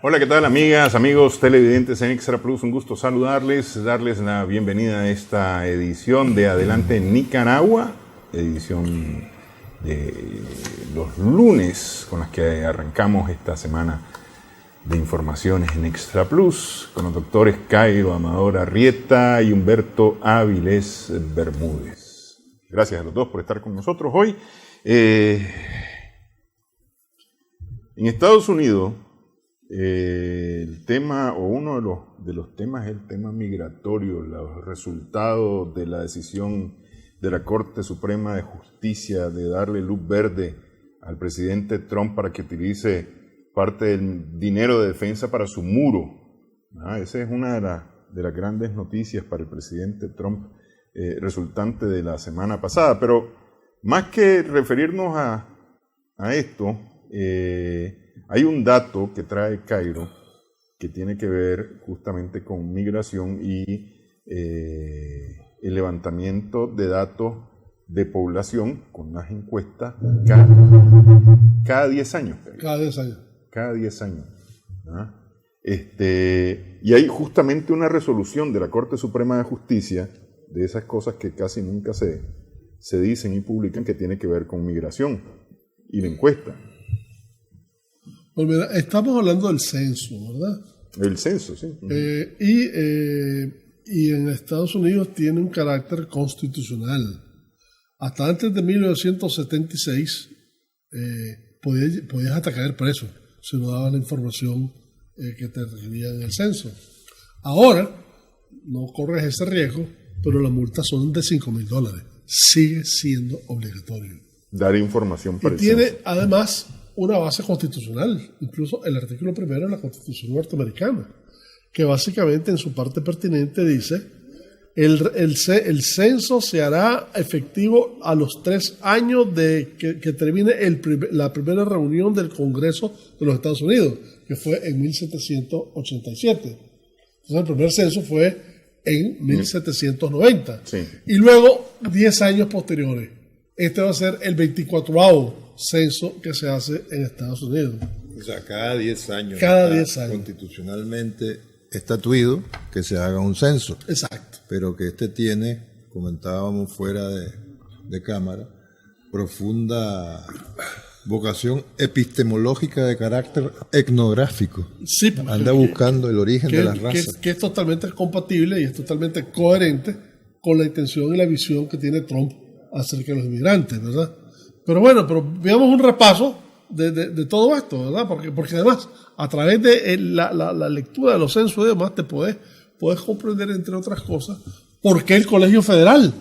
Hola, ¿qué tal, amigas, amigos televidentes en Extra Plus? Un gusto saludarles, darles la bienvenida a esta edición de Adelante Nicaragua, edición de los lunes con las que arrancamos esta semana de informaciones en Extra Plus con los doctores Cairo Amador Arrieta y Humberto Áviles Bermúdez. Gracias a los dos por estar con nosotros hoy. En Estados Unidos, el tema, o uno de los temas, es el tema migratorio, los resultados de la decisión de la Corte Suprema de Justicia de darle luz verde al presidente Trump para que utilice parte del dinero de defensa para su muro. Esa es una de las grandes noticias para el presidente Trump, resultante de la semana pasada. Pero más que referirnos a esto, hay un dato que trae Cairo que tiene que ver justamente con migración y el levantamiento de datos de población con las encuestas cada 10 años. Cada 10 años. Cada 10 años. Y hay justamente una resolución de la Corte Suprema de Justicia, de esas cosas que casi nunca se dicen y publican, que tiene que ver con migración y la encuesta. Pues mira, estamos hablando del censo, ¿verdad? El censo, sí. Y en Estados Unidos tiene un carácter constitucional. Hasta antes de 1976 podías hasta caer preso si no dabas la información que te requería en el censo. Ahora no corres ese riesgo, pero las multas son de $5,000. Sigue siendo obligatorio dar información para y el tiene censo. además una base constitucional, incluso el artículo 1 de la Constitución norteamericana, que básicamente en su parte pertinente dice: el censo se hará efectivo a los 3 años de que termine la primera reunión del Congreso de los Estados Unidos, que fue en 1787. Entonces el primer censo fue en 1790. Sí. Y luego 10 años posteriores. Este va a ser el 24º censo que se hace en Estados Unidos. O sea, cada 10 años. Cada 10 años. Constitucionalmente estatuido que se haga un censo. Exacto. Pero que tiene, comentábamos fuera de cámara, profunda vocación epistemológica de carácter etnográfico. Sí, anda buscando el origen de las razas. Que es totalmente compatible y es totalmente coherente con la intención y la visión que tiene Trump acerca de los inmigrantes, ¿verdad? Pero bueno, veamos un repaso de todo esto, ¿verdad? Porque además, a través de la lectura de los censos y demás, te puedes comprender, entre otras cosas, por qué el Colegio Federal.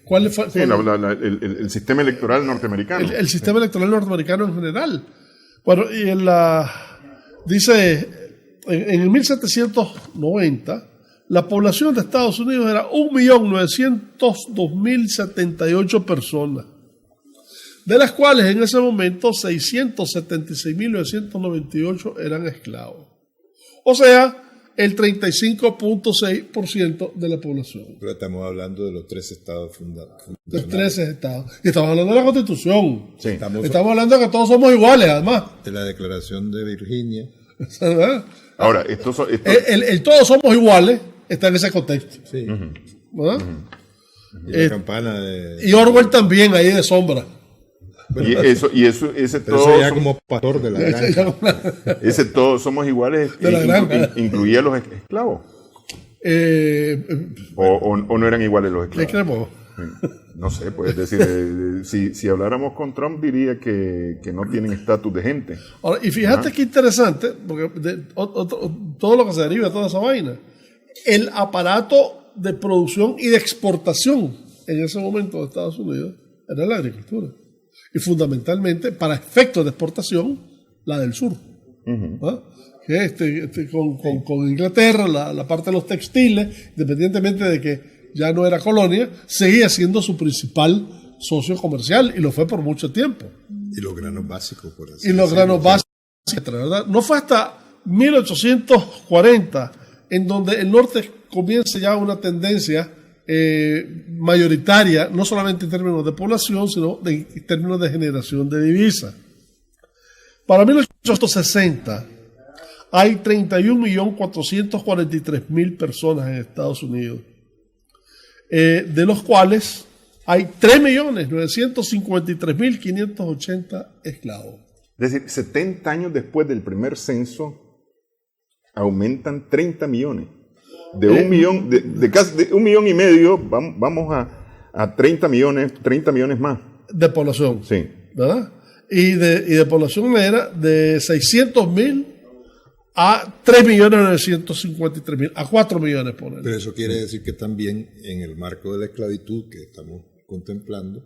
¿Cuál fue? Sí, el sistema electoral norteamericano. El sistema electoral norteamericano en general. Bueno, y dice, en el 1790, la población de Estados Unidos era 1.902.078 personas, de las cuales en ese momento 676.998 eran esclavos. O sea, el 35.6% de la población. Pero estamos hablando de los 3 estados fundados. De 13 estados. Y estamos hablando de la Constitución. Sí. Estamos hablando de que todos somos iguales, además. De la Declaración de Virginia. ¿Verdad? Ahora, el todos somos iguales está en ese contexto. Sí. ¿Verdad? Y la campana de... Y Orwell también, ahí de sombra. Ese Pero todo eso ya como pastor de la granja. ese todos somos iguales De la granja. incluía los esclavos. O no eran iguales los ¿Qué esclavos. creemos? No sé, puedes decir, si habláramos con Trump diría que no tienen estatus de gente. Ahora, y fíjate qué interesante, porque todo lo que se deriva de toda esa vaina, el aparato de producción y de exportación en ese momento de Estados Unidos era la agricultura. Y fundamentalmente, para efectos de exportación, la del sur. ¿Ah? Que con Inglaterra, la parte de los textiles, independientemente de que ya no era colonia, seguía siendo su principal socio comercial y lo fue por mucho tiempo. Y los granos básicos, por así Y los granos básicos, ¿verdad? No fue hasta 1840 en donde el norte comienza ya una tendencia mayoritaria, no solamente en términos de población, sino en términos de generación de divisas. Para 1860 hay 31.443.000 personas en Estados Unidos, de los cuales hay 3.953.580 esclavos. Es decir, 70 años después del primer censo, aumentan 30 millones. De un millón, de casi de 1,5 millones, vamos a 30 millones más. De población. Sí. ¿Verdad? Y de población negra de 600.000 a 3.953.000, a 4 millones, por ejemplo. Pero eso quiere decir que también en el marco de la esclavitud que estamos contemplando,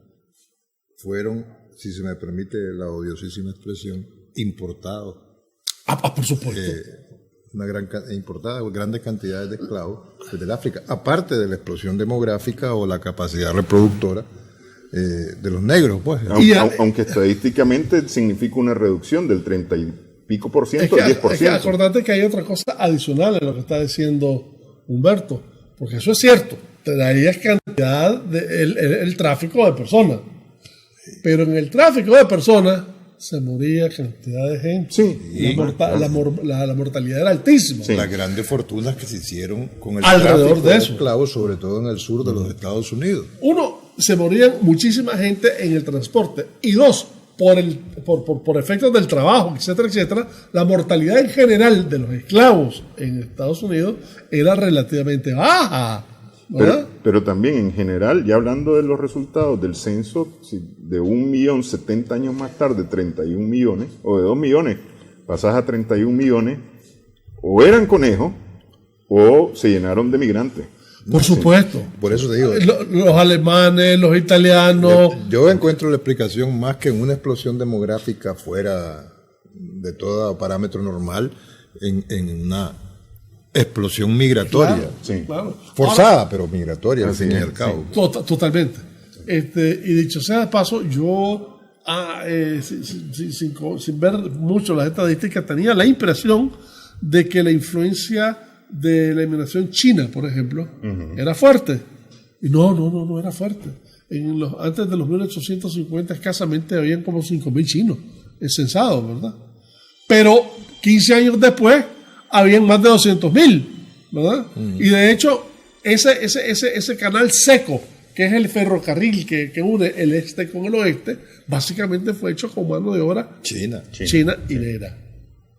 fueron, si se me permite la odiosísima expresión, importados. Por supuesto. Importadas grandes cantidades de esclavos desde el África, aparte de la explosión demográfica o la capacidad reproductora de los negros, pues. Aunque estadísticamente significa una reducción del 30 y pico por ciento al al 10%. Es que acordate que hay otra cosa adicional en lo que está diciendo Humberto, porque eso es cierto, traía cantidad el tráfico de personas, pero en el tráfico de personas se moría cantidad de gente. Sí. La mortalidad era altísima. Sí. Las grandes fortunas que se hicieron con el alrededor tráfico de de eso, esclavos, sobre todo en el sur de los Estados Unidos. Uno, se morían muchísima gente en el transporte, y dos, por efectos del trabajo, etcétera, etcétera, la mortalidad en general de los esclavos en Estados Unidos era relativamente baja. Pero también en general, ya hablando de los resultados del censo, de 1 millón 70 años más tarde, 31 millones, o de 2 millones, pasás a 31 millones, o eran conejos, o se llenaron de migrantes. Por supuesto. Por eso te digo. Los alemanes, los italianos. Yo encuentro la explicación más que en una explosión demográfica fuera de todo parámetro normal, en una explosión migratoria. Claro, sí. Claro. Forzada, pero migratoria, al fin y al cabo. Totalmente. Y dicho sea de paso, yo, sin ver mucho las estadísticas, tenía la impresión de que la influencia de la inmigración china, por ejemplo, era fuerte. Y no era fuerte. Antes de los 1850 escasamente habían como 5.000 chinos censados, ¿verdad? Pero 15 años después habían más de 200.000, ¿verdad? Y de hecho, ese canal seco, que es el ferrocarril que une el este con el oeste, básicamente fue hecho con mano de obra china y negra.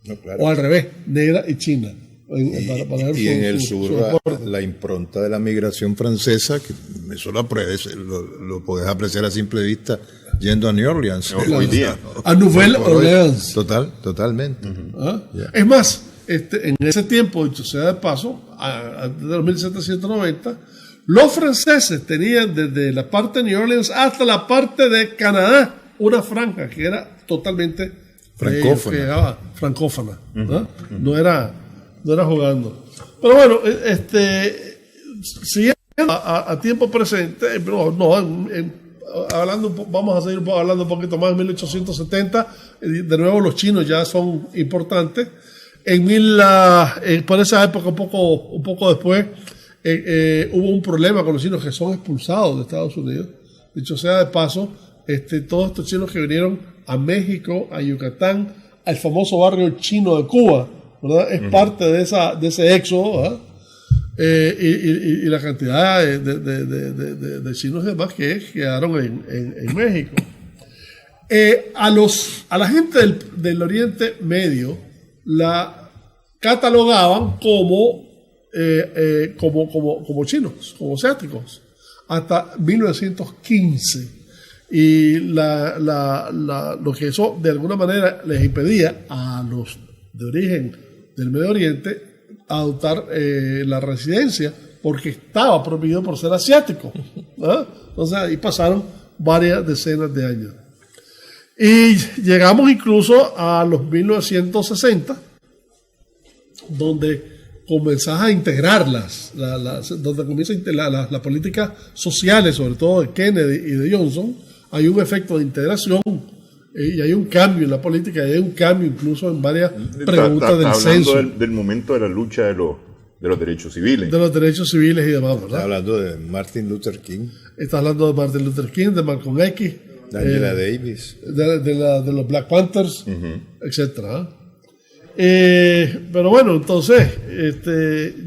No, claro. O al revés, negra y china. Y en el sur la impronta de la migración francesa, que eso lo podés apreciar a simple vista yendo a New Orleans. Hoy día. A Nouvelle Orleans. Totalmente. Yeah. Es más, en ese tiempo, dicho sea de paso, antes de los 1790, los franceses tenían desde la parte de New Orleans hasta la parte de Canadá una franja que era totalmente francófona. No era jugando. Pero bueno, siguiendo a tiempo presente, vamos a seguir hablando un poquito más. En 1870, de nuevo los chinos ya son importantes. Por esa época, un poco después, hubo un problema con los chinos que son expulsados de Estados Unidos. Dicho sea de paso, todos estos chinos que vinieron a México, a Yucatán, al famoso barrio chino de Cuba, ¿verdad? Es parte de ese éxodo, ¿verdad? Y la cantidad de chinos y demás que quedaron en México. A la gente del Oriente Medio la catalogaban como chinos, como asiáticos, hasta 1915. Y lo que eso de alguna manera les impedía a los de origen del Medio Oriente adoptar la residencia, porque estaba prohibido por ser asiático, ¿no? Entonces ahí pasaron varias decenas de años. Y llegamos incluso a los 1960, donde comenzás a integrarlas, donde comienza las políticas sociales, sobre todo de Kennedy y de Johnson. Hay un efecto de integración y hay un cambio en la política, y hay un cambio incluso en varias preguntas del censo. Hablando del momento de la lucha de los derechos civiles. De los derechos civiles y demás, ¿verdad? Está hablando de Martin Luther King. Está hablando de Martin Luther King, de Malcolm X, Angela Davis. De los Black Panthers, etcétera. Pero bueno, entonces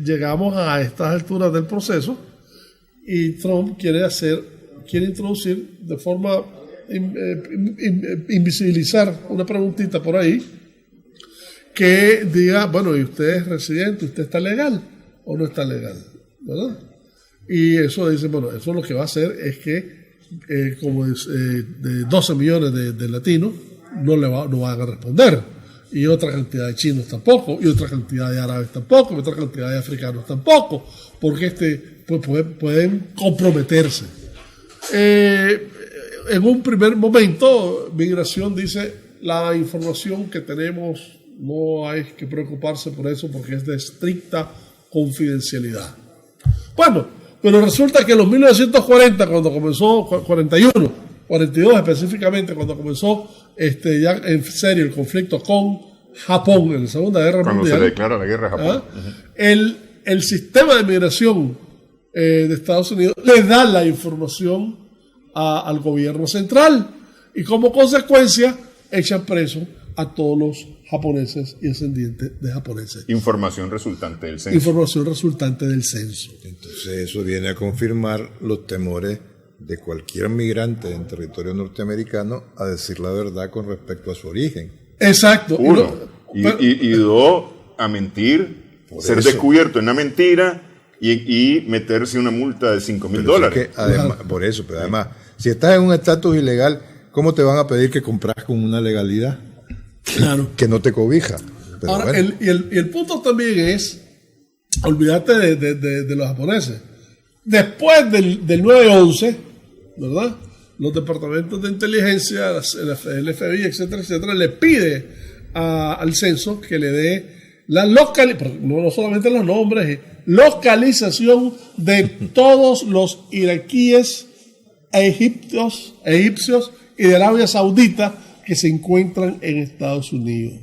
llegamos a estas alturas del proceso y Trump quiere introducir de forma invisibilizar una preguntita por ahí que diga, bueno, ¿y usted es residente? ¿Usted está legal o no está legal? ¿Verdad? Y eso dice, bueno, eso lo que va a hacer es que como de 12 millones de latinos no van a responder, y otra cantidad de chinos tampoco, y otra cantidad de árabes tampoco, y otra cantidad de africanos tampoco, porque pues pueden comprometerse. En un primer momento, Migración dice, la información que tenemos no hay que preocuparse por eso porque es de estricta confidencialidad. Bueno, pero resulta que en los 1940, cuando comenzó, 41, 42 específicamente, cuando comenzó ya en serio el conflicto con Japón en la Segunda Guerra Mundial. Cuando se declara la guerra a Japón. El sistema de migración de Estados Unidos le da la información al gobierno central y como consecuencia echan preso a todos los japoneses y descendientes de japoneses. Información resultante del censo. Información resultante del censo. Entonces eso viene a confirmar los temores de cualquier migrante en territorio norteamericano a decir la verdad con respecto a su origen. Exacto. Uno. Y dos, a mentir, ser descubierto en una mentira y meterse una multa de $5,000. Además, por eso, pero además, si estás en un estatus ilegal, ¿cómo te van a pedir que compras con una legalidad? Claro. Que no te cobija. Pero ahora, bueno. el punto también es, olvídate de los japoneses. Después del 9/11, ¿verdad? Los departamentos de inteligencia, el FBI, etcétera, etcétera, le pide al censo que le dé la no solamente los nombres, localización de todos los iraquíes, egipcios y de Arabia Saudita que se encuentran en Estados Unidos.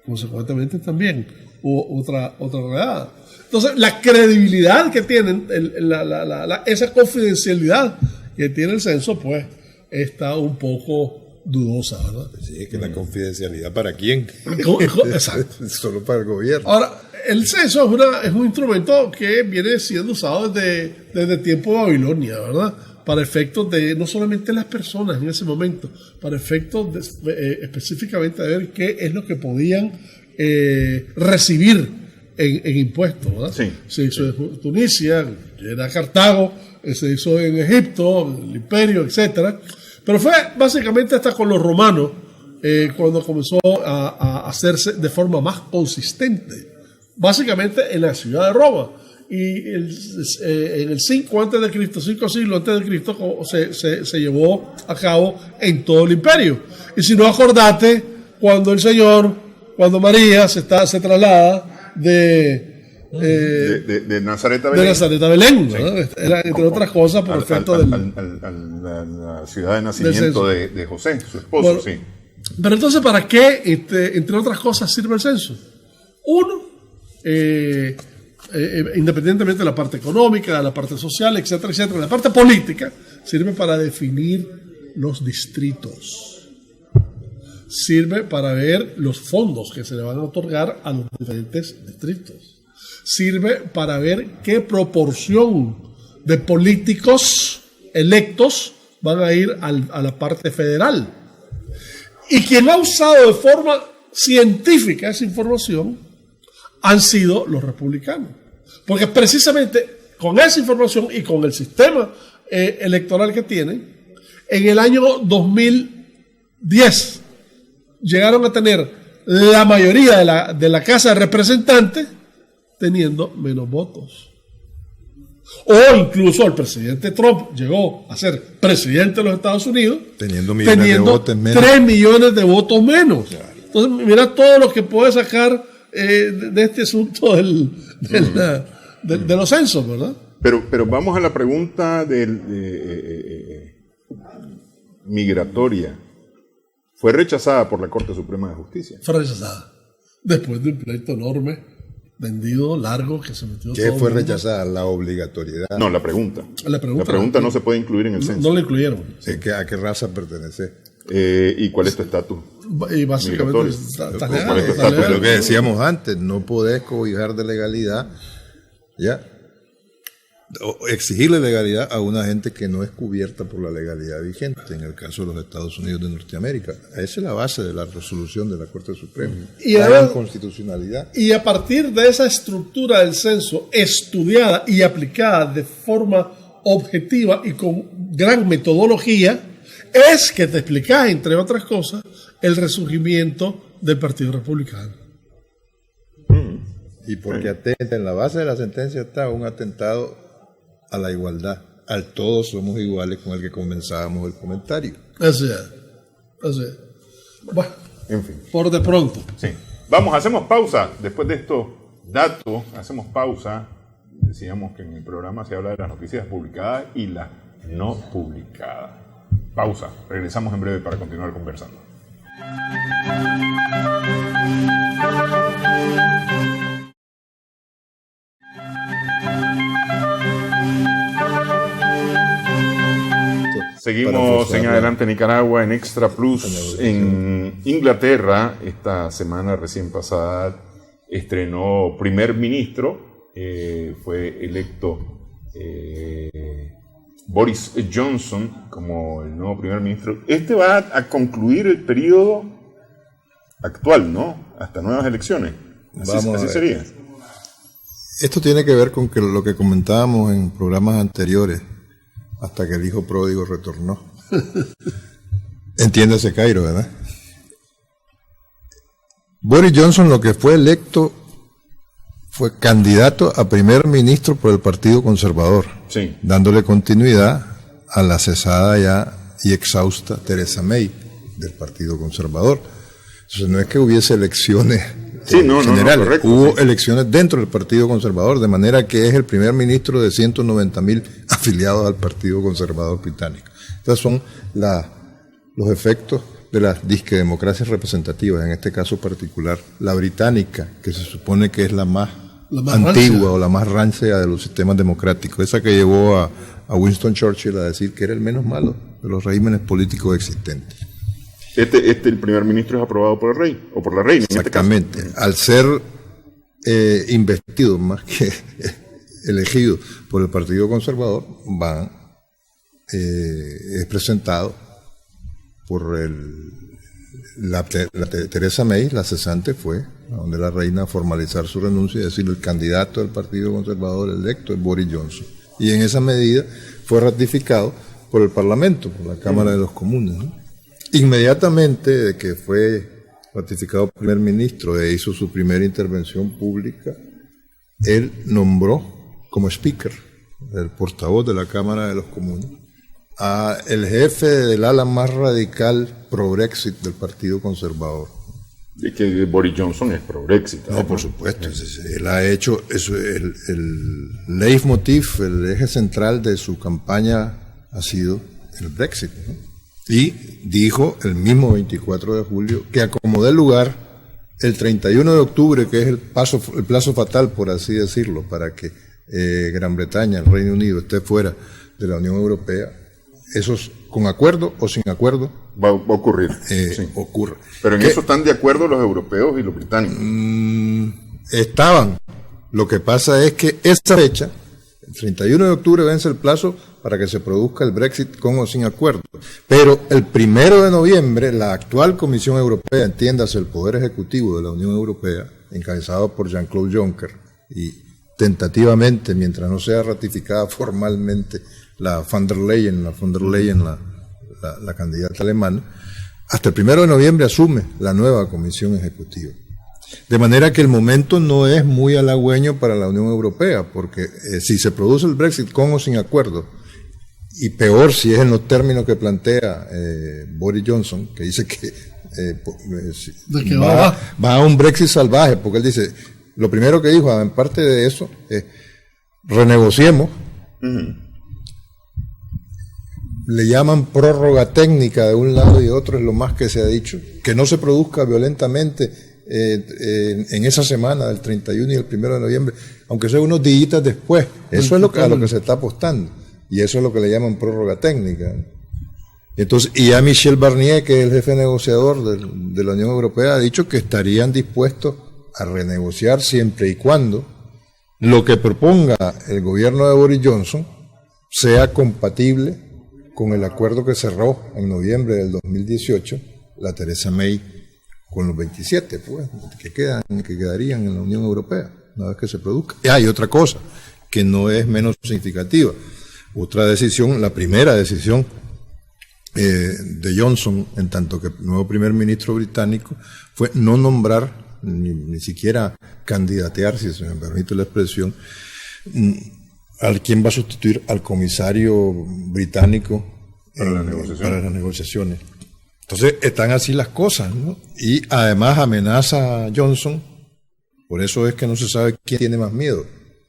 Consecuentemente también hubo otra redada. Entonces, la credibilidad que tienen, esa confidencialidad que tiene el censo, pues, está un poco dudosa, ¿verdad? Sí, es que la confidencialidad, ¿para quién? Exacto. Solo para el gobierno. Ahora, el censo es un instrumento que viene siendo usado desde tiempo de Babilonia, ¿verdad? Para efectos de no solamente las personas en ese momento, para efectos específicamente de ver qué es lo que podían recibir en impuestos, ¿verdad? Sí. Se hizo en Tunisia, era Cartago, se hizo en Egipto, el Imperio, etcétera. Pero fue básicamente hasta con los romanos cuando comenzó a hacerse de forma más consistente, básicamente en la ciudad de Roma. Y en el 5 a.C., 5 siglos antes de Cristo, se llevó a cabo en todo el imperio. Y si no, acordate cuando María se traslada de Nazaret a Belén. De Nazaret a Belén, ¿no? Sí. Era, entre otras cosas, por efecto a la ciudad de nacimiento de José, su esposo, bueno, sí. Pero entonces, ¿para qué, entre otras cosas, sirve el censo? Uno, independientemente de la parte económica, de la parte social, etcétera, etcétera, la parte política, sirve para definir los distritos. Sirve para ver los fondos que se le van a otorgar a los diferentes distritos. Sirve para ver qué proporción de políticos electos van a ir a la parte federal. Y quien ha usado de forma científica esa información han sido los republicanos. Porque precisamente con esa información y con el sistema electoral que tienen, en el año 2010 llegaron a tener la mayoría de la Casa de Representantes teniendo menos votos. O incluso el presidente Trump llegó a ser presidente de los Estados Unidos teniendo de votos menos. 3 millones de votos menos. Claro. Entonces, mira todo lo que puede sacar de este asunto de los censos, ¿verdad? Pero vamos a la pregunta migratoria. Fue rechazada por la Corte Suprema de Justicia. Fue rechazada. Después de un pleito enorme vendido, largo, que se metió ¿Qué todo fue el mundo. rechazada? La obligatoriedad. No, la pregunta. La pregunta no se puede incluir en el censo. No lo incluyeron. ¿A qué raza pertenece? ¿Y cuál es tu estatus? Y básicamente Migratorio. está ¿Cuál legal, es tu está estatus? legal. Lo que decíamos antes, no podés cobijar de legalidad, ¿ya? O exigirle legalidad a una gente que no es cubierta por la legalidad vigente, en el caso de los Estados Unidos de Norteamérica. Esa es la base de la resolución de la Corte Suprema. Y la además- inconstitucionalidad. Y a partir de esa estructura del censo, estudiada y aplicada de forma objetiva y con gran metodología, es que te explicas, entre otras cosas, el resurgimiento del Partido Republicano. Y porque atenta, en la base de la sentencia está un atentado a la igualdad, al todos somos iguales, con el que comenzábamos el comentario. Así es. Así es. Bueno, En fin. por de pronto. Sí. Vamos, hacemos pausa. Después de estos datos, hacemos pausa. Decíamos que en el programa se habla de las noticias publicadas y las no publicadas. Pausa. Regresamos en breve para continuar conversando. Seguimos en Adelante Nicaragua en Extra Plus. En Inglaterra, esta semana recién pasada, estrenó primer ministro, fue electo Boris Johnson como el nuevo primer ministro. Este va a concluir el periodo actual, ¿no? Hasta nuevas elecciones. Así sería. Esto tiene que ver con lo que comentábamos en programas anteriores, hasta que el hijo pródigo retornó. Entiéndase, Cairo, ¿verdad? Boris Johnson, lo que fue electo, fue candidato a primer ministro por el Partido Conservador, Sí. dándole continuidad a la cesada ya y exhausta Theresa May del Partido Conservador. Entonces no es que hubiese elecciones Sí, no, generales, correcto, hubo sí. elecciones dentro del Partido Conservador, de manera que es el primer ministro de 190.000 afiliados al Partido Conservador británico. Estos son los efectos de las disque democracias representativas, en este caso particular la británica, que se supone que es la más antigua rancia, o la más rancia de los sistemas democráticos, esa que llevó a Winston Churchill a decir que era el menos malo de los regímenes políticos existentes. El primer ministro es aprobado por el rey, o por la reina. Exactamente. Al ser investido más que elegido por el Partido Conservador, es presentado por Theresa May, la cesante, fue a donde la reina a formalizar su renuncia y decir el candidato del Partido Conservador electo es Boris Johnson. Y en esa medida fue ratificado por el Parlamento, por la Cámara de los Comunes, ¿no? Inmediatamente de que fue ratificado primer ministro e hizo su primera intervención pública, él nombró como speaker, el portavoz de la Cámara de los Comunes, a el jefe del ala más radical pro-Brexit del Partido Conservador. Es que Boris Johnson es pro-Brexit. No, por supuesto. Él ha hecho eso, el leitmotiv, el eje central de su campaña ha sido el Brexit, ¿no? Y dijo el mismo 24 de julio que acomodé lugar el 31 de octubre, que es el plazo fatal, por así decirlo, para que Gran Bretaña, el Reino Unido, esté fuera de la Unión Europea. Eso es con acuerdo o sin acuerdo. Va a ocurrir. Sí. Ocurre. Pero en eso están de acuerdo los europeos y los británicos. Estaban. Lo que pasa es que esa fecha, el 31 de octubre, vence el plazo para que se produzca el Brexit con o sin acuerdo. Pero el 1 de noviembre, la actual Comisión Europea, entiéndase el Poder Ejecutivo de la Unión Europea, encabezado por Jean-Claude Juncker, y tentativamente, mientras no sea ratificada formalmente la von der Leyen, la candidata alemana, hasta el 1 de noviembre asume la nueva Comisión Ejecutiva. De manera que el momento no es muy halagüeño para la Unión Europea, porque si se produce el Brexit con o sin acuerdo, y peor si es en los términos que plantea Boris Johnson, que dice que va a un Brexit salvaje, porque él dice, lo primero que dijo, en parte de eso, es renegociemos. Le llaman prórroga técnica de un lado y de otro, es lo más que se ha dicho, que no se produzca violentamente en esa semana del 31 y el 1 de noviembre, aunque sea unos días después. Eso es a lo que se está apostando. Y eso es lo que le llaman prórroga técnica. Entonces, y ya Michel Barnier, que es el jefe negociador de la Unión Europea, ha dicho que estarían dispuestos a renegociar siempre y cuando lo que proponga el gobierno de Boris Johnson sea compatible con el acuerdo que cerró en noviembre del 2018 la Theresa May con los 27, pues, que quedarían en la Unión Europea una vez que se produzca. Y hay otra cosa que no es menos significativa. Otra decisión, la primera decisión de Johnson, en tanto que nuevo primer ministro británico, fue no nombrar, ni siquiera candidatear, si se me permite la expresión, al quien va a sustituir al comisario británico para las negociaciones. Entonces están así las cosas, ¿no? Y además amenaza a Johnson, por eso es que no se sabe quién tiene más miedo.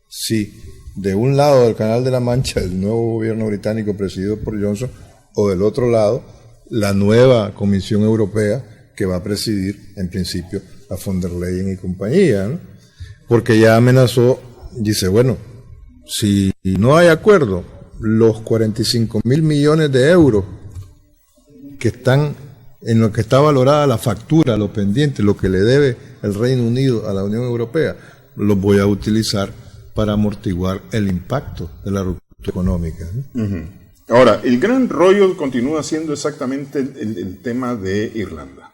Si de un lado del Canal de la Mancha el nuevo gobierno británico presidido por Johnson, o del otro lado la nueva Comisión Europea que va a presidir en principio a von der Leyen y compañía, ¿no? Porque ya amenazó, dice, bueno, si no hay acuerdo, los 45.000 millones de euros que están en lo que está valorada la factura, lo pendiente, lo que le debe el Reino Unido a la Unión Europea, los voy a utilizar para amortiguar el impacto de la ruptura económica, ¿no? Uh-huh. Ahora, el gran rollo continúa siendo exactamente el tema de Irlanda.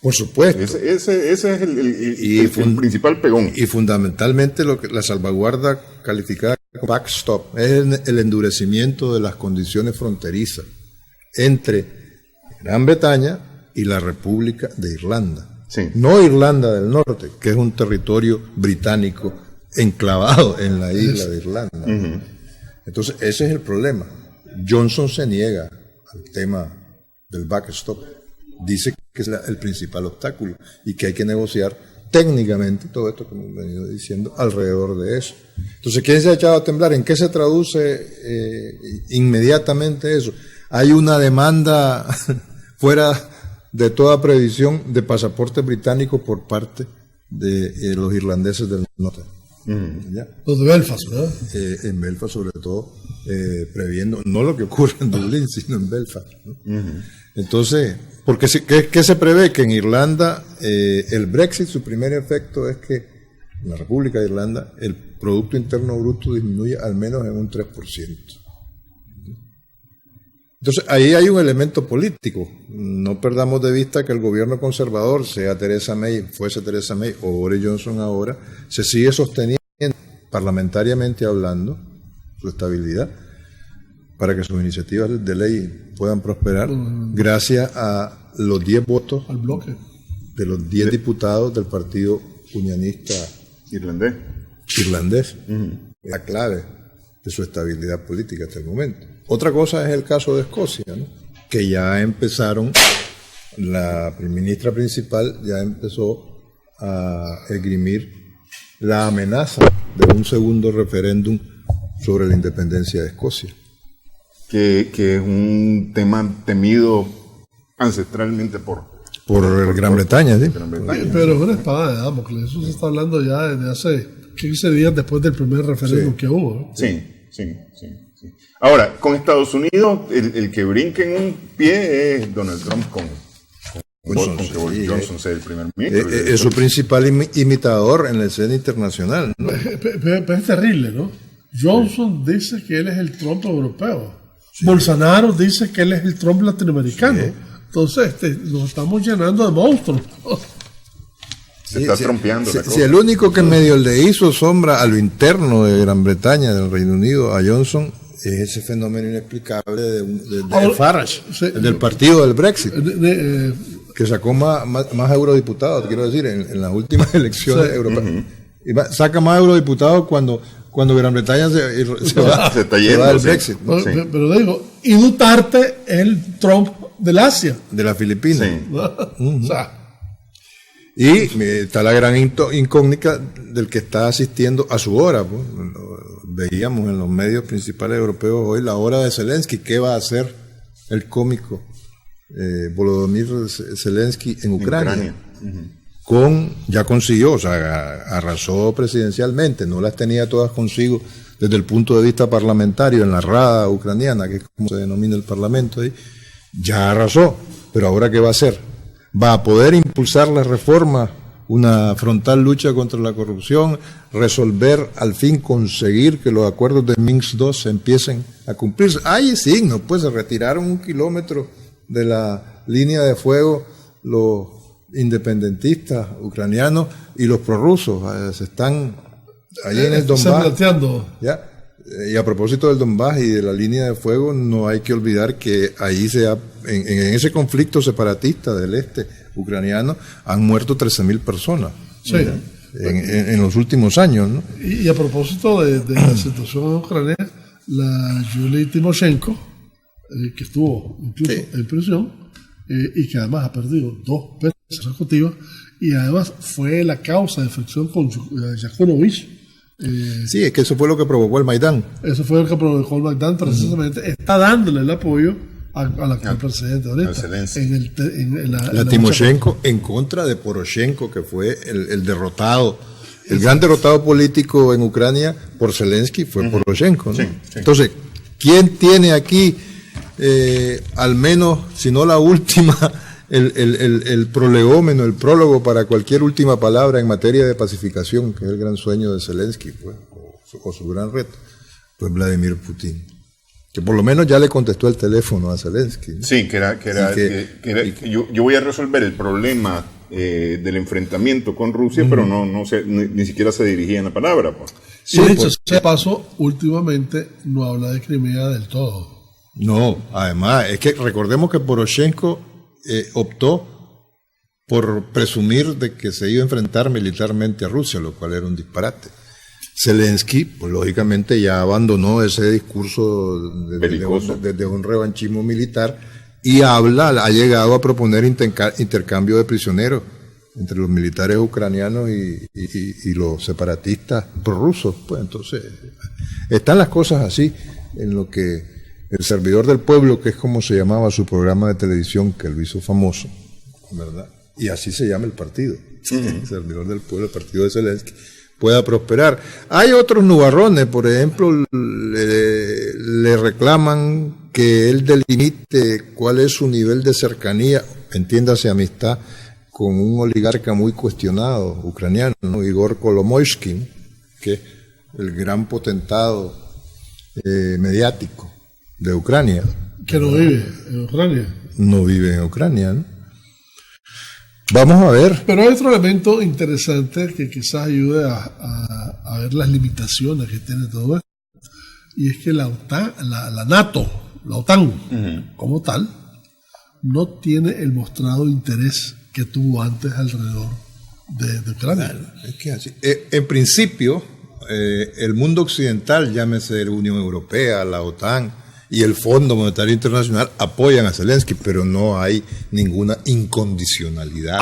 Por supuesto. Ese es el principal pegón. Y fundamentalmente la salvaguarda calificada como backstop es el endurecimiento de las condiciones fronterizas entre Gran Bretaña y la República de Irlanda. Sí. No Irlanda del Norte, que es un territorio británico enclavado en la isla de Irlanda. Uh-huh. Entonces, ese es el problema. Johnson se niega al tema del backstop. Dice que es el principal obstáculo y que hay que negociar técnicamente todo esto que hemos venido diciendo alrededor de eso. Entonces, ¿quién se ha echado a temblar? ¿En qué se traduce inmediatamente eso? Hay una demanda fuera de toda previsión de pasaporte británico por parte de los irlandeses del norte. Los de Belfast, ¿verdad? En Belfast, sobre todo, previendo, no lo que ocurre en Dublín, sino en Belfast, ¿no? Uh-huh. Entonces, porque ¿qué se prevé? Que en Irlanda, el Brexit, su primer efecto es que en la República de Irlanda, el Producto Interno Bruto disminuye al menos en un 3%. Entonces, ahí hay un elemento político. No perdamos de vista que el gobierno conservador, fuese Theresa May o Boris Johnson ahora, se sigue sosteniendo, parlamentariamente hablando, su estabilidad, para que sus iniciativas de ley puedan prosperar, gracias a los 10 votos al bloque de los 10 diputados del Partido Unionista Irlandés. Uh-huh. La clave de su estabilidad política hasta el momento. Otra cosa es el caso de Escocia, ¿no? Que ya empezaron, la ministra principal ya empezó a esgrimir la amenaza de un segundo referéndum sobre la independencia de Escocia. Que es un tema temido ancestralmente por Gran Bretaña, ¿sí? Pero es una espada de Damocles, eso se está hablando ya desde hace 15 días después del primer referéndum que hubo, ¿no? Sí. Ahora, con Estados Unidos, el que brinca en un pie es Donald Trump con que Boris Johnson sea el primer ministro. Es su principal imitador en la escena internacional, ¿no? Pero es terrible, ¿no? Johnson dice que él es el Trump europeo. Sí. Bolsonaro dice que él es el Trump latinoamericano. Sí. Entonces, nos estamos llenando de monstruos. Se está trompeando. Si el único que medio le hizo sombra a lo interno de Gran Bretaña, del Reino Unido, a Johnson, es ese fenómeno inexplicable de Farage, del partido del Brexit, que sacó más eurodiputados, quiero decir, en las últimas elecciones europeas. Uh-huh. Y saca más eurodiputados cuando Gran Bretaña se va del Brexit. ¿No? Sí. Pero digo, y Duterte es el Trump del Asia. De las Filipinas. Sí. Uh-huh. O sea, y está la gran incógnita del que está asistiendo a su hora. Pues. Veíamos en los medios principales europeos hoy la hora de Zelensky. ¿Qué va a hacer el cómico Volodymyr Zelensky en Ucrania? Uh-huh. ya consiguió, o sea, arrasó presidencialmente, no las tenía todas consigo desde el punto de vista parlamentario en la Rada ucraniana, que es como se denomina el parlamento ahí, ya arrasó, pero ahora ¿qué va a hacer? Va a poder impulsar las reformas, una frontal lucha contra la corrupción, resolver, al fin conseguir que los acuerdos de Minsk II se empiecen a cumplirse. Hay signos, pues se retiraron 1 kilómetro de la línea de fuego los independentistas ucranianos y los prorrusos, se están ahí en el Donbass. ¿Ya? Y a propósito del Donbass y de la línea de fuego, no hay que olvidar que ahí en ese conflicto separatista del este ucraniano han muerto 13.000 personas. Sí. En los últimos años, ¿no? Y a propósito de la situación en Ucrania, la Yulia Timoshenko, que estuvo incluso en prisión, y que además ha perdido 2 veces consecutivas, y además fue la causa de fricción con Yanukovych. Sí, es que eso fue lo que provocó el Maidán. Eso fue lo que provocó el Maidán, precisamente. Está dándole el apoyo al actual presidente ahorita. La Timoshenko en contra de Poroshenko, que fue el derrotado, el gran derrotado político en Ucrania por Zelensky fue Poroshenko, ¿no? Sí. Entonces, ¿quién tiene aquí, al menos, si no la última, el prolegómeno, el prólogo para cualquier última palabra en materia de pacificación, que es el gran sueño de Zelensky, pues, o su gran reto? Pues Vladimir Putin, que por lo menos ya le contestó el teléfono a Zelensky, ¿no? Sí, yo voy a resolver el problema del enfrentamiento con Rusia, pero ni siquiera se dirigía en la palabra, pues. Sí, de hecho, ese paso últimamente no habla de Crimea del todo. No, además, es que recordemos que Poroshenko optó por presumir de que se iba a enfrentar militarmente a Rusia, lo cual era un disparate. Zelensky, pues lógicamente ya abandonó ese discurso de un revanchismo militar y ha llegado a proponer intercambio de prisioneros entre los militares ucranianos y los separatistas prorrusos. Pues entonces están las cosas así en lo que el servidor del pueblo, que es como se llamaba su programa de televisión, que lo hizo famoso, ¿verdad? Y así se llama el partido, el servidor del pueblo, el partido de Zelensky, pueda prosperar. Hay otros nubarrones, por ejemplo, le reclaman que él delimite cuál es su nivel de cercanía, entiéndase amistad, con un oligarca muy cuestionado ucraniano, ¿no? Igor Kolomoisky, que es el gran potentado mediático de Ucrania. Que no vive en Ucrania. No vive en Ucrania, ¿no? Vamos a ver. Pero hay otro elemento interesante que quizás ayude a ver las limitaciones que tiene todo esto. Y es que la OTAN, la NATO, la OTAN, como tal, no tiene el mostrado interés que tuvo antes alrededor de Ucrania. Claro, es que así. En principio, el mundo occidental, llámese la Unión Europea, la OTAN y el Fondo Monetario Internacional, apoyan a Zelensky, pero no hay ninguna incondicionalidad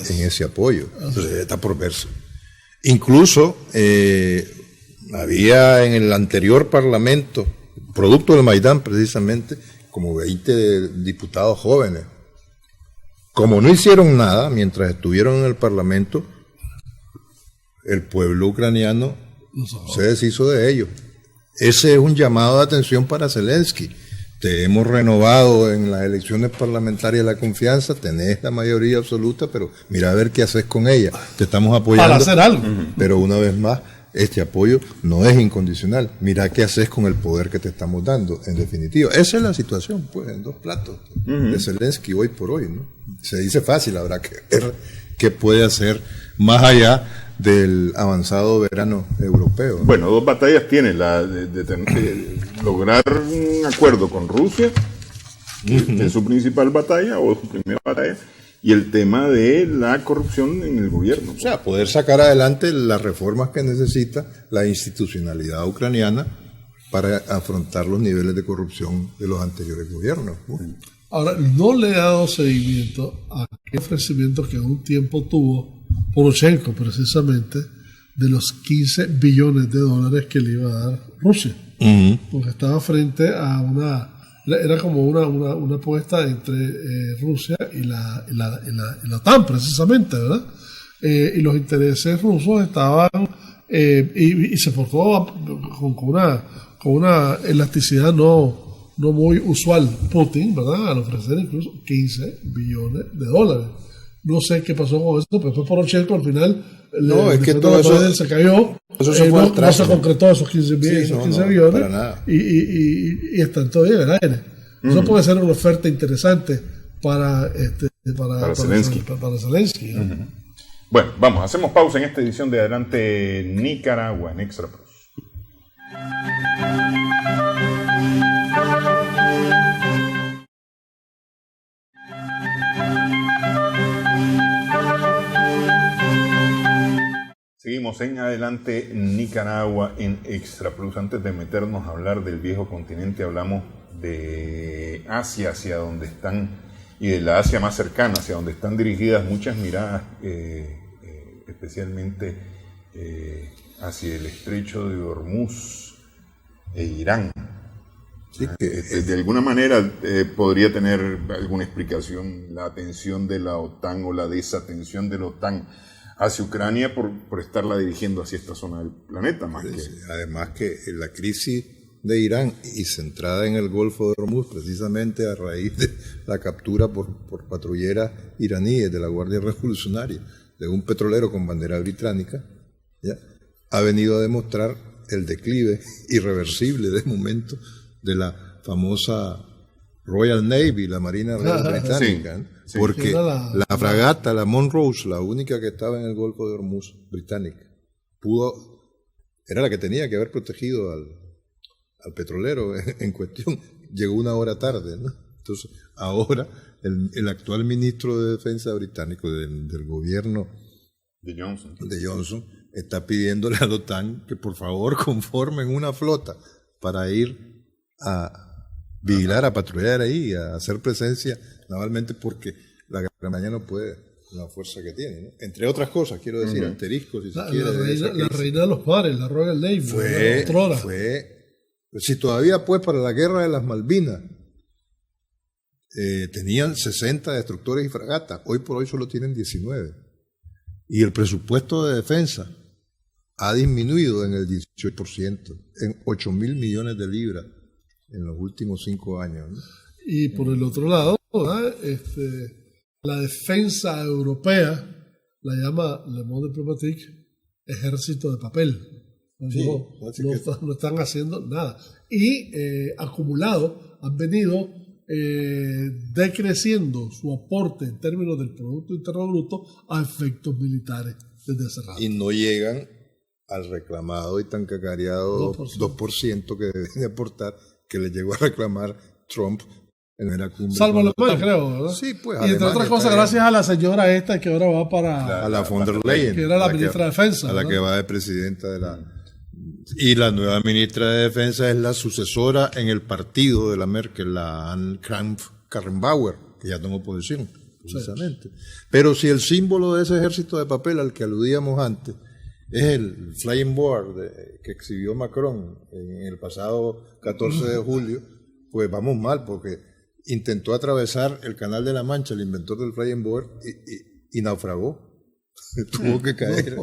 en ese apoyo. Entonces está por verse. Incluso había en el anterior parlamento, producto del Maidán precisamente, como 20 diputados jóvenes. Como no hicieron nada mientras estuvieron en el parlamento, el pueblo ucraniano se deshizo de ellos. Ese es un llamado de atención para Zelensky. Te hemos renovado en las elecciones parlamentarias la confianza, tenés la mayoría absoluta, pero mira a ver qué haces con ella. Te estamos apoyando. Para hacer algo. Pero una vez más, este apoyo no es incondicional. Mira qué haces con el poder que te estamos dando. En definitiva, esa es la situación, pues, en dos platos de Zelensky hoy por hoy, ¿no? Se dice fácil, habrá que ver qué puede hacer más allá del avanzado verano europeo, ¿no? Bueno, dos batallas tiene, la de lograr un acuerdo con Rusia, que es su principal batalla o su primera batalla, y el tema de la corrupción en el gobierno. O sea, poder sacar adelante las reformas que necesita la institucionalidad ucraniana para afrontar los niveles de corrupción de los anteriores gobiernos. Ahora, no le he dado seguimiento a aquel ofrecimiento que un tiempo tuvo Poroshenko, precisamente, de los 15 billones de dólares que le iba a dar Rusia. Porque estaba frente a era como una apuesta entre Rusia y la OTAN, precisamente, ¿verdad? y los intereses rusos estaban, y se portó con una elasticidad no muy usual Putin, ¿verdad? Al ofrecer incluso 15 billones de dólares. No sé qué pasó con eso, pero fue Poroshenko al final. No, es que todo eso se cayó. No se concretó esos 15 billones. Para nada. Y están todavía en el aire. Eso puede ser una oferta interesante para Zelensky. Para Zelensky, ¿no? Bueno, vamos, hacemos pausa en esta edición de Adelante Nicaragua en Extra Plus. Seguimos en Adelante Nicaragua en Extra Plus. Antes de meternos a hablar del viejo continente, hablamos de Asia, hacia donde están, y de la Asia más cercana, hacia donde están dirigidas muchas miradas, especialmente hacia el estrecho de Hormuz e Irán. Sí, que de alguna manera podría tener alguna explicación la atención de la OTAN o la desatención de la OTAN hacia Ucrania por estarla dirigiendo hacia esta zona del planeta. Además que la crisis de Irán y centrada en el Golfo de Hormuz, precisamente a raíz de la captura por patrulleras iraníes de la Guardia Revolucionaria de un petrolero con bandera británica, ¿ya? Ha venido a demostrar el declive irreversible de momento de la famosa Royal Navy, la Marina Real Británica, ¿no? Sí. Porque la fragata, la Monrose, la única que estaba en el Golfo de Hormuz británica, era la que tenía que haber protegido al petrolero en cuestión, llegó una hora tarde, ¿no? Entonces, ahora el actual ministro de Defensa británico del gobierno de Johnson está pidiéndole a la OTAN que por favor conformen una flota para ir a vigilar, a patrullar ahí, a hacer presencia navalmente, porque la Gran Bretaña no puede con la fuerza que tiene, ¿no? Entre otras cosas, quiero decir, asteriscos, si se quiere. La reina de los mares, la Royal Navy, si todavía pues para la guerra de las Malvinas tenían 60 destructores y fragatas, hoy por hoy solo tienen 19. Y el presupuesto de defensa ha disminuido en el 18%, en 8.000 millones de libras en los últimos 5 años, ¿no? Y por el otro lado, la defensa europea la llama Le Monde Diplomatique ejército de papel. No están haciendo nada. Y acumulado han venido decreciendo su aporte en términos del Producto Interno Bruto a efectos militares desde hace rato. Y no llegan al reclamado y tan cacareado 2% que deben aportar, que le llegó a reclamar Trump en la cumbre. Salvo Alemania, creo, ¿verdad? Sí, pues. Y entre otras cosas, gracias a la señora esta que ahora va para... A la von der Leyen. Que era la ministra de Defensa. A la que va de presidenta de la... Y la nueva ministra de Defensa es la sucesora en el partido de la Merkel, la Anne Kramp-Karrenbauer, que ya tomó posesión, precisamente. Sí. Pero si el símbolo de ese ejército de papel al que aludíamos antes es el Flying Board que exhibió Macron en el pasado 14 de julio, pues vamos mal, porque intentó atravesar el Canal de la Mancha, el inventor del Flying Board, y naufragó. Tuvo que caer.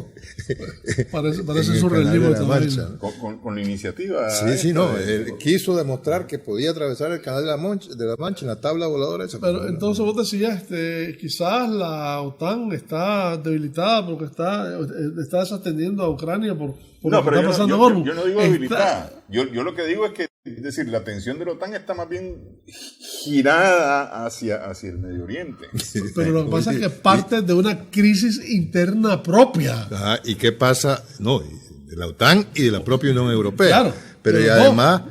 Parece su relieve de la Mancha, ¿no? Con la iniciativa. Sí, no. Él quiso demostrar que podía atravesar el Canal de la Mancha en la tabla voladora esa. Pero entonces vos decías, quizás la OTAN está debilitada porque está desatendiendo a Ucrania por lo que está pasando en Hormuz. Yo no digo debilitada. Yo lo que digo es que, es decir, la atención de la OTAN está más bien girada hacia el Medio Oriente. Pero lo que pasa es que parte de una crisis interna propia. Ajá, ¿y qué pasa? No, de la OTAN y de la propia Unión Europea. Claro, pero y además,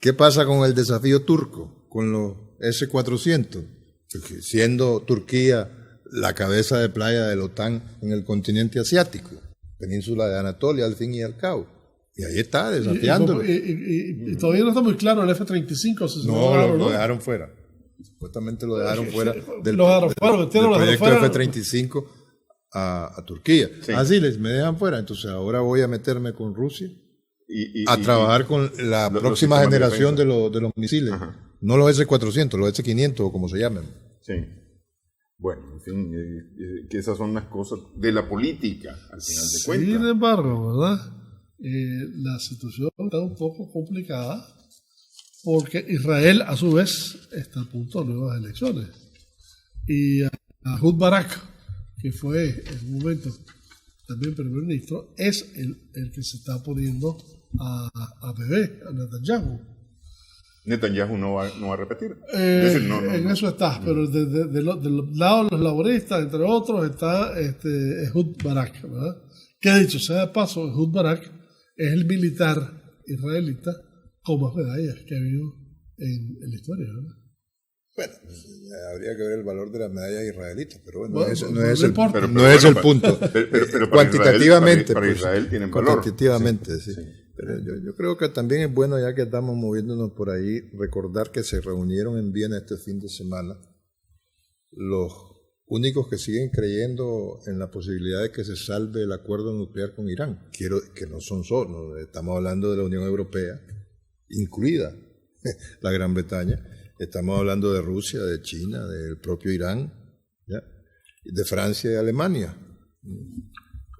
¿qué pasa con el desafío turco? Con los S-400. Porque siendo Turquía la cabeza de playa de la OTAN en el continente asiático, península de Anatolia, al fin y al cabo. Y ahí está, desafiándolo. Y todavía no está muy claro el F-35. No, lo dejaron fuera. Supuestamente lo dejaron fuera del proyecto F-35 a Turquía. Sí. Así me dejan fuera. Entonces ahora voy a meterme con Rusia a trabajar con la próxima generación de los misiles. Ajá. No los S-400, los S-500 o como se llamen. Sí. Bueno, en fin, que esas son las cosas de la política, al final de cuentas. Sin embargo, ¿verdad? La situación está un poco complicada porque Israel, a su vez, está a punto de nuevas elecciones. Y a Ehud Barak, que fue en un momento también primer ministro, es el que se está poniendo a bebé, a Netanyahu. Netanyahu no va a repetir. En eso está, pero del lado de los laboristas, entre otros, está Ehud Barak, ¿verdad? Que dicho sea de paso, Ehud Barak es el militar israelita con más medallas que ha habido en la historia, ¿verdad? Bueno, habría que ver el valor de las medallas israelitas, pero bueno, Bueno, no es el punto. Pero cuantitativamente, para Israel tienen valor. Cuantitativamente, sí. Pero yo creo que también es bueno, ya que estamos moviéndonos por ahí, recordar que se reunieron en Viena este fin de semana los únicos que siguen creyendo en la posibilidad de que se salve el acuerdo nuclear con Irán. Quiero que no son solo, estamos hablando de la Unión Europea, incluida la Gran Bretaña, estamos hablando de Rusia, de China, del propio Irán, ¿ya? De Francia y de Alemania.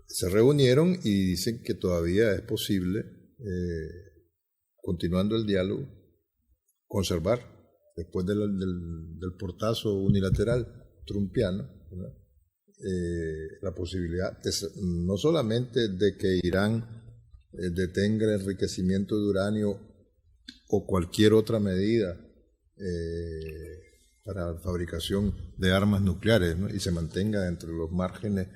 Se reunieron y dicen que todavía es posible, continuando el diálogo, conservar, después del portazo unilateral trumpiano, la posibilidad no solamente de que Irán detenga el enriquecimiento de uranio o cualquier otra medida para la fabricación de armas nucleares, ¿no? Y se mantenga entre los márgenes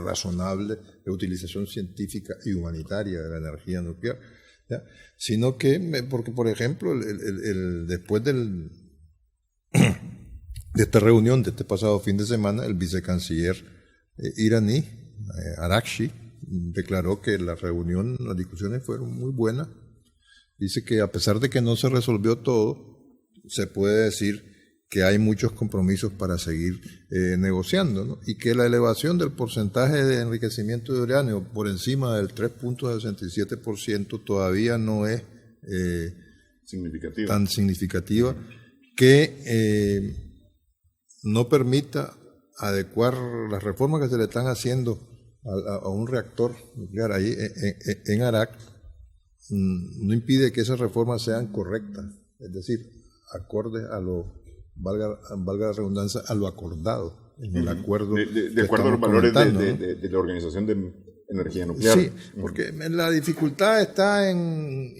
razonables de utilización científica y humanitaria de la energía nuclear, ¿ya? Sino que, porque por ejemplo, después de esta reunión de este pasado fin de semana, el vicecanciller iraní, Arakshi, declaró que las discusiones fueron muy buenas. Dice que a pesar de que no se resolvió todo, se puede decir que hay muchos compromisos para seguir negociando, ¿no? Y que la elevación del porcentaje de enriquecimiento de uranio por encima del 3.67% todavía no es tan significativa que no permita adecuar las reformas que se le están haciendo a un reactor nuclear ahí en Arak, no impide que esas reformas sean correctas, es decir, acordes a lo, valga la redundancia, a lo acordado en el acuerdo. De acuerdo a los valores de la Organización de Energía Nuclear. Sí, porque la dificultad está en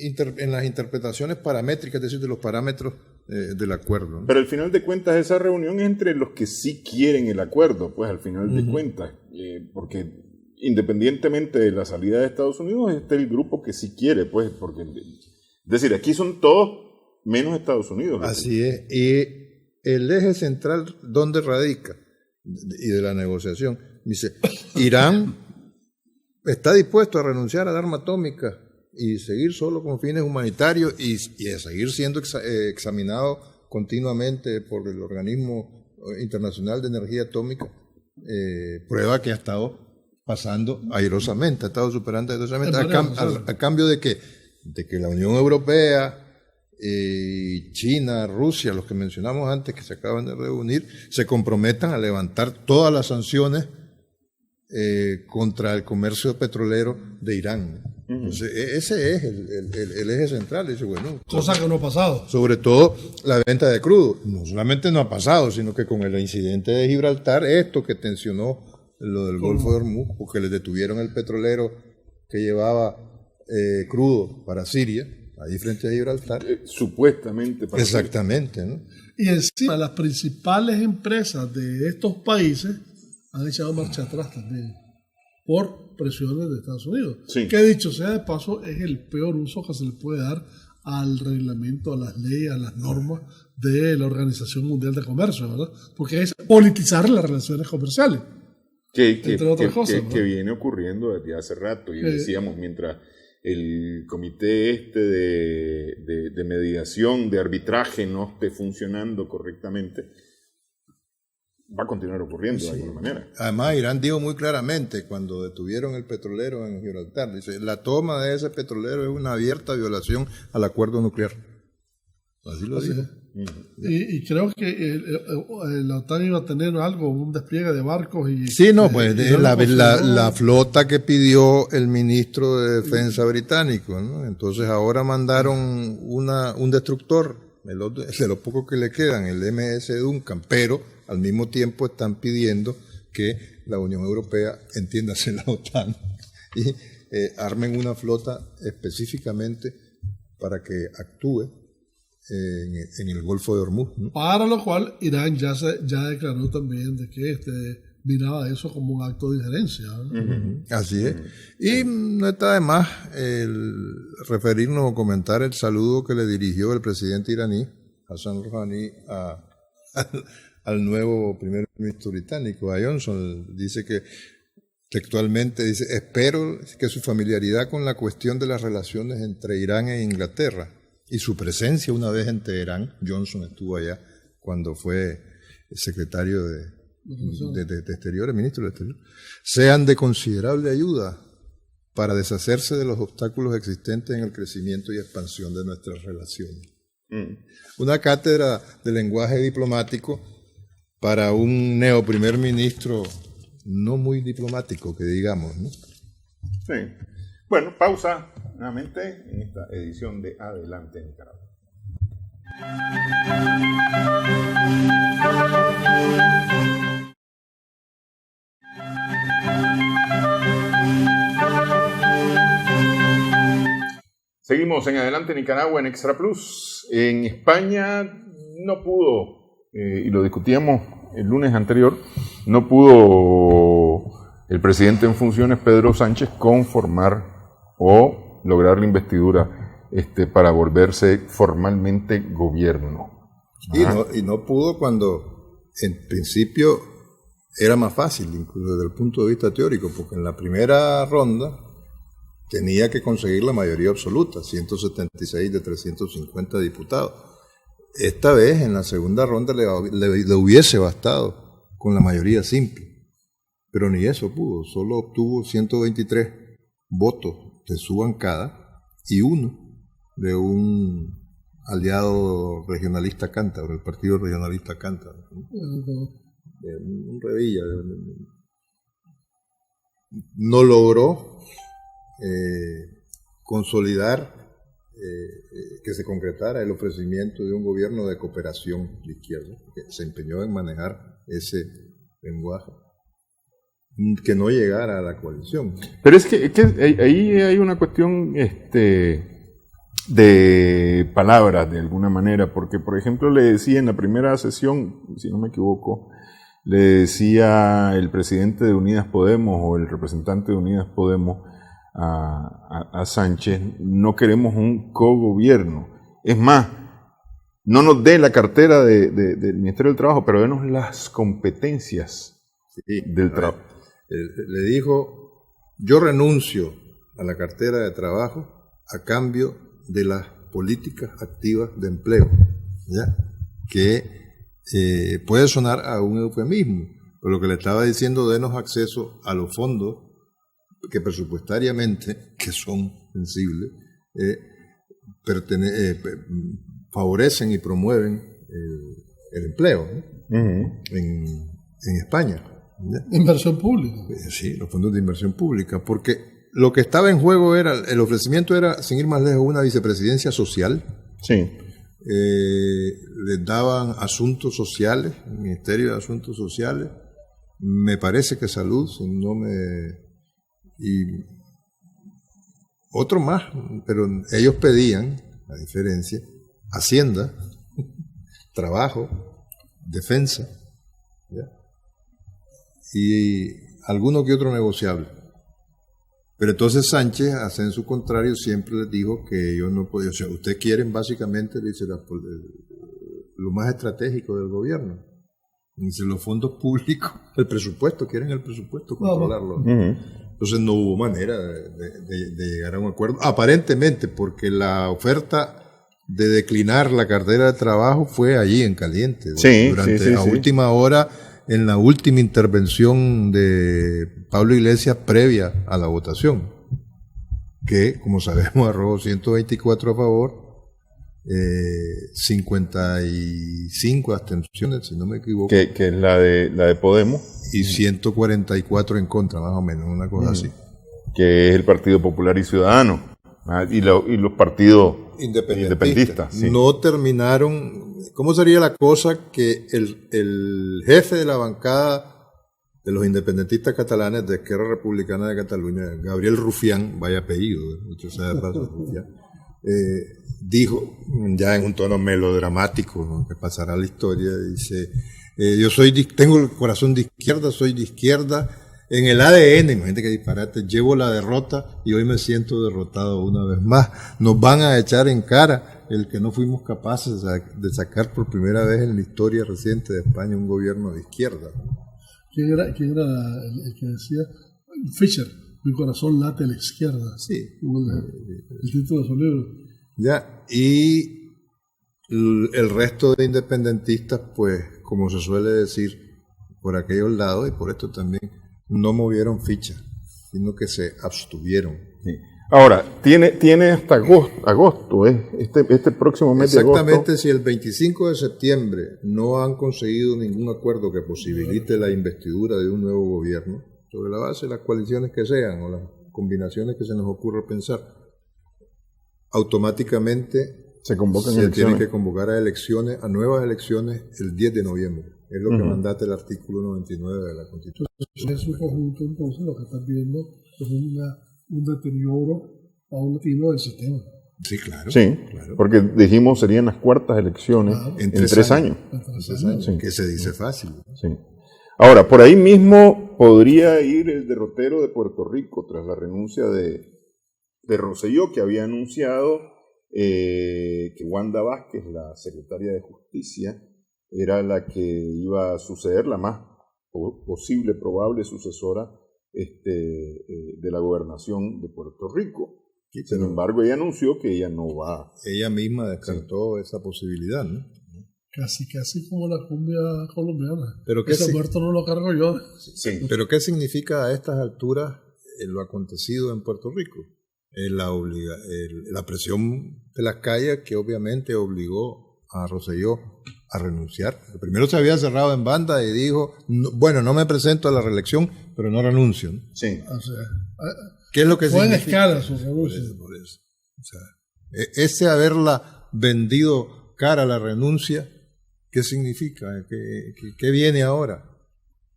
las interpretaciones paramétricas, es decir, de los parámetros del acuerdo, ¿no? Pero al final de cuentas esa reunión es entre los que sí quieren el acuerdo, pues al final de cuentas, porque independientemente de la salida de Estados Unidos, está el grupo que sí quiere, pues, porque, es decir, aquí son todos menos Estados Unidos. Así es, y el eje central, ¿dónde radica? Y de la negociación, dice, Irán está dispuesto a renunciar al arma atómica y seguir solo con fines humanitarios y a seguir siendo examinado continuamente por el Organismo Internacional de Energía Atómica, prueba que ha estado pasando airosamente, ha estado superando airosamente, a cambio de que la Unión Europea, China, Rusia, los que mencionamos antes que se acaban de reunir, se comprometan a levantar todas las sanciones contra el comercio petrolero de Irán. Entonces, ese es el eje central. Dice, bueno, cosa que no ha pasado. Sobre todo la venta de crudo. No solamente no ha pasado, sino que con el incidente de Gibraltar, esto que tensionó lo del Golfo de Hormuz, porque les detuvieron el petrolero que llevaba crudo para Siria, ahí frente a Gibraltar. Supuestamente. Exactamente, ¿no? Y encima las principales empresas de estos países han echado marcha atrás también por presiones de Estados Unidos. Sí. Que dicho sea de paso, es el peor uso que se le puede dar al reglamento, a las leyes, a las normas de la Organización Mundial de Comercio, ¿verdad? Porque es politizar las relaciones comerciales. Entre otras cosas, que viene ocurriendo desde hace rato. Y decíamos, mientras el comité de mediación, de arbitraje no esté funcionando correctamente, va a continuar ocurriendo de alguna manera. Además, Irán dijo muy claramente cuando detuvieron el petrolero en Gibraltar, dice, la toma de ese petrolero es una abierta violación al acuerdo nuclear. Así lo Así dijo. es. Y creo que la OTAN iba a tener algo, un despliegue de barcos y... Sí, no, pues y no lo la flota que pidió el ministro de Defensa británico, ¿no? Entonces ahora mandaron un destructor, de los pocos que le quedan, el MS Duncan, pero al mismo tiempo están pidiendo que la Unión Europea, entiéndase la OTAN, y armen una flota específicamente para que actúe en el Golfo de Hormuz, ¿no? Para lo cual Irán ya declaró también de que miraba eso como un acto de injerencia, ¿no? Así es. Y no está de más referirnos o comentar el saludo que le dirigió el presidente iraní, Hassan Rouhani, al nuevo primer ministro británico, a Johnson. Dice que textualmente dice: espero que su familiaridad con la cuestión de las relaciones entre Irán e Inglaterra y su presencia una vez en Teherán, Johnson estuvo allá cuando fue secretario de Exteriores, ministro de Exteriores, sean de considerable ayuda para deshacerse de los obstáculos existentes en el crecimiento y expansión de nuestras relaciones. Una cátedra de lenguaje diplomático para un neo primer ministro no muy diplomático, que digamos, ¿no? Sí. Bueno, pausa nuevamente en esta edición de Adelante Nicaragua. Seguimos en Adelante Nicaragua en Extra Plus. En España no pudo, y lo discutíamos el lunes anterior, no pudo el presidente en funciones, Pedro Sánchez, conformar o lograr la investidura para volverse formalmente gobierno. Y no pudo cuando en principio era más fácil, incluso desde el punto de vista teórico, porque en la primera ronda tenía que conseguir la mayoría absoluta, 176 de 350 diputados. Esta vez, en la segunda ronda, le hubiese bastado con la mayoría simple, pero ni eso pudo, solo obtuvo 123 votos de su bancada y uno de un aliado regionalista cántabro, el Partido Regionalista Cántabro, un Revilla. No logró consolidar que se concretara el ofrecimiento de un gobierno de cooperación de izquierda, que se empeñó en manejar ese lenguaje, que no llegara a la coalición. Pero es que ahí hay una cuestión de palabras, de alguna manera, porque, por ejemplo, le decía en la primera sesión, si no me equivoco, le decía el presidente de Unidas Podemos o el representante de Unidas Podemos a Sánchez: no queremos un cogobierno. Es más, no nos dé la cartera del Ministerio del Trabajo, pero denos las competencias del trabajo. Le dijo: yo renuncio a la cartera de trabajo a cambio de las políticas activas de empleo, ¿ya? Que puede sonar a un eufemismo, pero lo que le estaba diciendo: denos acceso a los fondos que presupuestariamente, que son sensibles, favorecen y promueven el empleo, ¿no? en España, ¿ya? Inversión pública. Sí, los fondos de inversión pública, porque lo que estaba en juego el ofrecimiento era, sin ir más lejos, una vicepresidencia social. Sí. Les daban asuntos sociales, el Ministerio de Asuntos Sociales, me parece que salud, si no y otro más, pero ellos pedían, a diferencia, Hacienda, Trabajo, Defensa, ¿ya? Y alguno que otro negociable. Pero entonces Sánchez, a su contrario, siempre les dijo que ellos no podían, o sea, ustedes quieren básicamente, dice, lo más estratégico del gobierno. Dice, los fondos públicos, el presupuesto, quieren el presupuesto, controlarlo. Entonces no hubo manera de llegar a un acuerdo, aparentemente, porque la oferta de declinar la cartera de trabajo fue allí en caliente. Sí, durante la última hora, en la última intervención de Pablo Iglesias previa a la votación, que, como sabemos, arrojó 124 a favor 55 abstenciones, si no me equivoco. Que es la de Podemos. Y 144 en contra, más o menos, una cosa así. Que es el Partido Popular y Ciudadano. Y los partidos independentistas. Sí. No terminaron. ¿Cómo sería la cosa que el jefe de la bancada de los independentistas catalanes de Esquerra Republicana de Cataluña, Gabriel Rufián, vaya apellido, mucho sea de paso, Rufián, dijo, ya en un tono melodramático, ¿no?, que pasará a la historia, dice, tengo el corazón de izquierda, soy de izquierda, en el ADN, imagínate que disparate, llevo la derrota y hoy me siento derrotado una vez más. Nos van a echar en cara el que no fuimos capaces de sacar por primera vez en la historia reciente de España un gobierno de izquierda. ¿Quién era el que decía? Fischer, mi corazón late a la izquierda. Sí. El título de su libro. Ya, y el resto de independentistas, pues, como se suele decir, por aquellos lados y por esto también, no movieron ficha, sino que se abstuvieron. Sí. Ahora, tiene hasta agosto, este próximo mes de agosto. Exactamente, si el 25 de septiembre no han conseguido ningún acuerdo que posibilite la investidura de un nuevo gobierno, sobre la base de las coaliciones que sean o las combinaciones que se nos ocurra pensar, automáticamente se tienen que convocar a nuevas elecciones el 10 de noviembre. Es lo que mandata el artículo 99 de la Constitución. En su conjunto, entonces, lo que están viendo es un deterioro paulatino del sistema. Sí, claro. Sí, claro. Porque dijimos serían las cuartas elecciones en 3 años. Sí. Que se dice fácil. Sí. Ahora, por ahí mismo podría ir el derrotero de Puerto Rico tras la renuncia de Rosselló, que había anunciado que Wanda Vázquez, la secretaria de Justicia, era la que iba a suceder, la más posible, probable sucesora de la gobernación de Puerto Rico. Sin embargo, ella anunció que ella no va. Ella misma descartó esa posibilidad, ¿no? Casi como la cumbia colombiana. Pero ese muerto no lo cargo yo. Sí. Pero ¿qué significa a estas alturas lo acontecido en Puerto Rico? La presión de las calles que obviamente obligó a Rosselló a renunciar. Primero se había cerrado en banda y dijo, no me presento a la reelección, pero no renuncio. Sí. O sea, ¿qué es lo que fue en significa? escala su renuncia. Por eso. O sea, ese haberla vendido cara a la renuncia, ¿qué significa? ¿Qué viene ahora?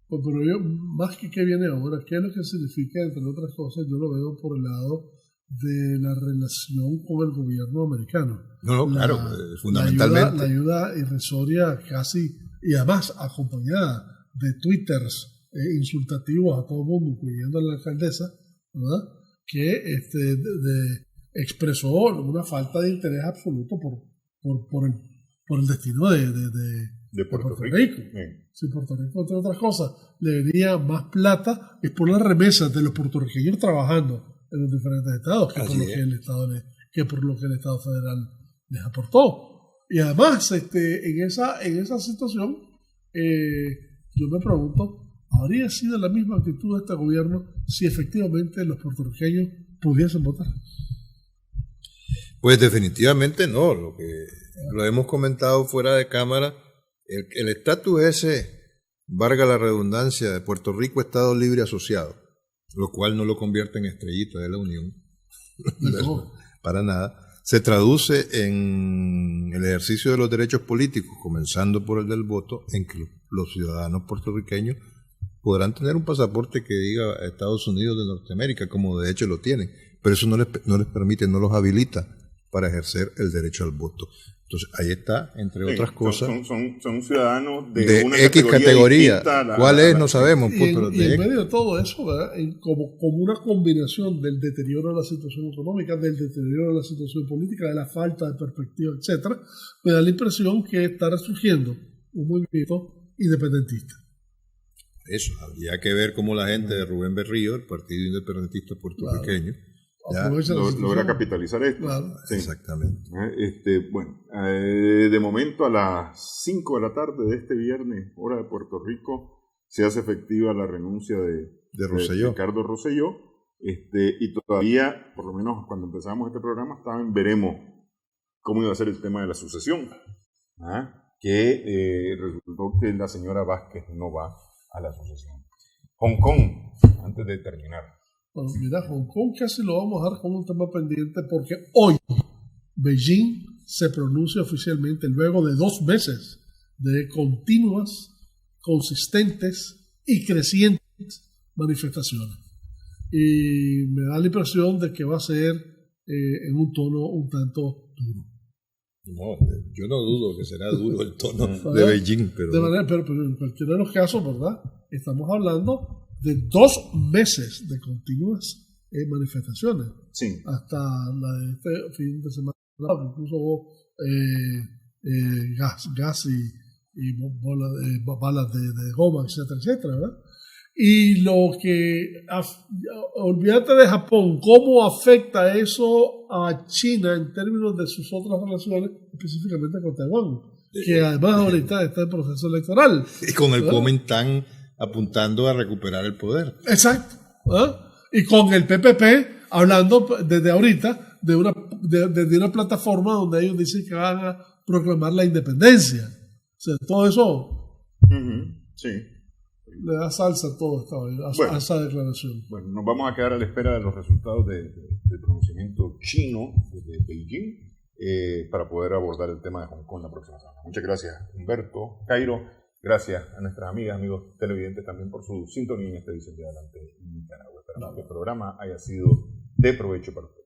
Pues, pero yo, más que qué viene ahora, ¿qué es lo que significa? Entre otras cosas, yo lo veo por el lado de la relación con el gobierno americano. Claro, fundamentalmente. La ayuda irrisoria casi, y además acompañada de twitters insultativos a todo el mundo, incluyendo a la alcaldesa, ¿verdad?, que expresó una falta de interés absoluto por el destino de Puerto Rico. Si Puerto Rico, entre otras cosas, le venía más plata, es por las remesas de los puertorriqueños trabajando en los diferentes estados, que por lo que el Estado federal les aportó. Y además, en esa situación, yo me pregunto, ¿habría sido la misma actitud de este gobierno si efectivamente los puertorriqueños pudiesen votar? Pues definitivamente no. Lo hemos comentado fuera de cámara. El estatus ese, valga la redundancia, de Puerto Rico Estado Libre Asociado, lo cual no lo convierte en estrellita de la Unión, para nada, se traduce en el ejercicio de los derechos políticos, comenzando por el del voto, en que los ciudadanos puertorriqueños podrán tener un pasaporte que diga Estados Unidos de Norteamérica, como de hecho lo tienen, pero eso no les permite, no los habilita para ejercer el derecho al voto. Entonces, ahí está, entre otras cosas. Son ciudadanos de una X categoría. ¿Cuál es? No sabemos. Y en medio de todo eso, ¿verdad?, como una combinación del deterioro de la situación económica, del deterioro de la situación política, de la falta de perspectiva, etcétera, me da la impresión que está resurgiendo un movimiento independentista. Eso, habría que ver cómo la gente de Rubén Berrío, el Partido Independentista Puertorriqueño, logra capitalizar esto. Claro. Sí. Exactamente. De momento a las 5 de la tarde de este viernes, hora de Puerto Rico, se hace efectiva la renuncia de Ricardo Rosselló, y todavía, por lo menos cuando empezamos este programa, estaba en veremos cómo iba a ser el tema de la sucesión, que resultó que la señora Vázquez no va a la sucesión. Hong Kong, antes de terminar. Bueno, mira, Hong Kong casi lo vamos a dejar como un tema pendiente porque hoy Beijing se pronuncia oficialmente luego de 2 meses de continuas, consistentes y crecientes manifestaciones. Y me da la impresión de que va a ser en un tono un tanto duro. No, yo no dudo que será duro el tono de Beijing, pero en cualquiera de los casos, ¿verdad? Estamos hablando de 2 meses de continuas manifestaciones. Sí. Hasta la de este fin de semana, incluso hubo gas y balas de goma, etcétera, etcétera, ¿verdad? Y lo que, olvídate de Japón, ¿cómo afecta eso a China en términos de sus otras relaciones, específicamente con Taiwán? Que además ahorita está en proceso electoral. Y con el ¿verdad? Kuomintang apuntando a recuperar el poder. Exacto. ¿Verdad? Y con el PPP hablando desde ahorita de una plataforma donde ellos dicen que van a proclamar la independencia. O sea, todo eso Sí. le da salsa a todo a esa declaración. Bueno, nos vamos a quedar a la espera de los resultados del pronunciamiento chino de Beijing para poder abordar el tema de Hong Kong la próxima semana. Muchas gracias, Humberto, Cairo. Gracias a nuestras amigas, amigos televidentes también por su sintonía en esta edición de Adelante Nicaragua. Esperamos que el programa haya sido de provecho para ustedes.